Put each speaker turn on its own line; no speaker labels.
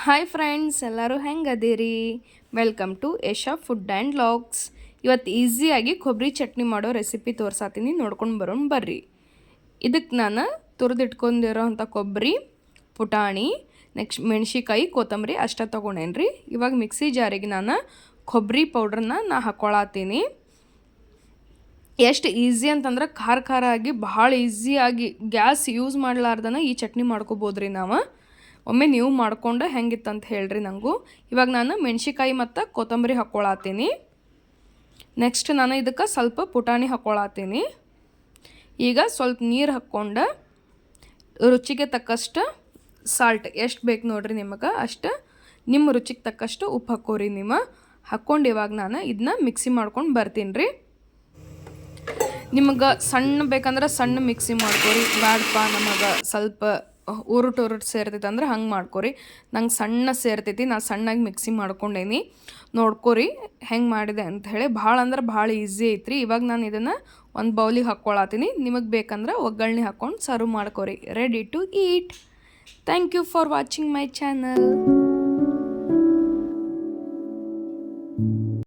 Hi friends, ಎಲ್ಲರೂ ಹೆಂಗದಿರಿ? Welcome to Esha food and logs. ಇವತ್ತು ಈಸಿಯಾಗಿ ಕೊಬ್ಬರಿ ಚಟ್ನಿ ಮಾಡೋ ರೆಸಿಪಿ ತೋರ್ಸಾತೀನಿ, ನೋಡ್ಕೊಂಡು ಬರೋಣ ಬರ್ರಿ. ಇದಕ್ಕೆ ನಾನು ತುರಿದಿಟ್ಕೊಂಡಿರೋ ಅಂಥ ಕೊಬ್ಬರಿ, ಪುಟಾಣಿ, ನೆಕ್ಸ್ಟ್ ಮೆಣಸಿಕಾಯಿ, ಕೊತ್ತಂಬರಿ ಅಷ್ಟೇ ತೊಗೊಂಡೇನ್ರಿ. ಇವಾಗ ಮಿಕ್ಸಿ ಜಾರಿಗೆ ನಾನು ಕೊಬ್ಬರಿ ಪೌಡ್ರನ್ನ ಹಾಕ್ಕೊಳತ್ತೀನಿ. ಎಷ್ಟು ಈಸಿ ಅಂತಂದ್ರೆ ಖಾರ ಆಗಿ ಭಾಳ ಈಸಿಯಾಗಿ ಗ್ಯಾಸ್ ಯೂಸ್ ಮಾಡಲಾರ್ದನ ಈ ಚಟ್ನಿ ಮಾಡ್ಕೋಬೋದ್ರಿ ನಾವು. ಒಮ್ಮೆ ನೀವು ಮಾಡ್ಕೊಂಡು ಹೆಂಗಿತ್ತಂತ ಹೇಳ್ರಿ ನನಗೂ. ಇವಾಗ ನಾನು ಮೆಣಸಿಕಾಯಿ ಮತ್ತು ಕೊತ್ತಂಬರಿ ಹಾಕ್ಕೊಳತ್ತೀನಿ. ನೆಕ್ಸ್ಟ್ ನಾನು ಇದಕ್ಕೆ ಸ್ವಲ್ಪ ಪುಟಾಣಿ ಹಾಕ್ಕೊಳತ್ತೀನಿ. ಈಗ ಸ್ವಲ್ಪ ನೀರು ಹಾಕ್ಕೊಂಡು ರುಚಿಗೆ ತಕ್ಕಷ್ಟು ಸಾಲ್ಟ್ ಎಷ್ಟು ಬೇಕು ನೋಡಿರಿ ನಿಮಗೆ ಅಷ್ಟು, ನಿಮ್ಮ ರುಚಿಗೆ ತಕ್ಕಷ್ಟು ಉಪ್ಪು ಹಾಕ್ಕೋರಿ. ಹಾಕ್ಕೊಂಡು ಇವಾಗ ನಾನು ಇದನ್ನ ಮಿಕ್ಸಿ ಮಾಡ್ಕೊಂಡು ಬರ್ತೀನಿ ರೀ. ನಿಮಗೆ ಸಣ್ಣ ಬೇಕಂದ್ರೆ ಸಣ್ಣ ಮಿಕ್ಸಿ ಮಾಡ್ಕೊರಿ, ಬ್ಯಾಡಪ್ಪ ನಮಗೆ ಸ್ವಲ್ಪ ಉರುಟು ಸೇರ್ತೈತೆ ಅಂದ್ರೆ ಹಂಗೆ ಮಾಡ್ಕೊರಿ. ನಂಗೆ ಸಣ್ಣ ಸೇರ್ತೈತಿ, ನಾನು ಸಣ್ಣಾಗಿ ಮಿಕ್ಸಿ ಮಾಡ್ಕೊಂಡೇನಿ. ನೋಡ್ಕೊರಿ ಹೆಂಗೆ ಮಾಡಿದೆ ಅಂಥೇಳಿ. ಭಾಳ ಅಂದ್ರೆ ಭಾಳ ಈಸಿ ಐತ್ರಿ. ಇವಾಗ ನಾನು ಇದನ್ನು ಒಂದು ಬೌಲಿಗೆ ಹಾಕ್ಕೊಳತ್ತೀನಿ. ನಿಮಗೆ ಬೇಕಂದ್ರೆ ಒಗ್ಗರಣೆ ಹಾಕ್ಕೊಂಡು ಸರ್ವ್ ಮಾಡ್ಕೊರಿ. Ready to eat. Thank you for watching my channel.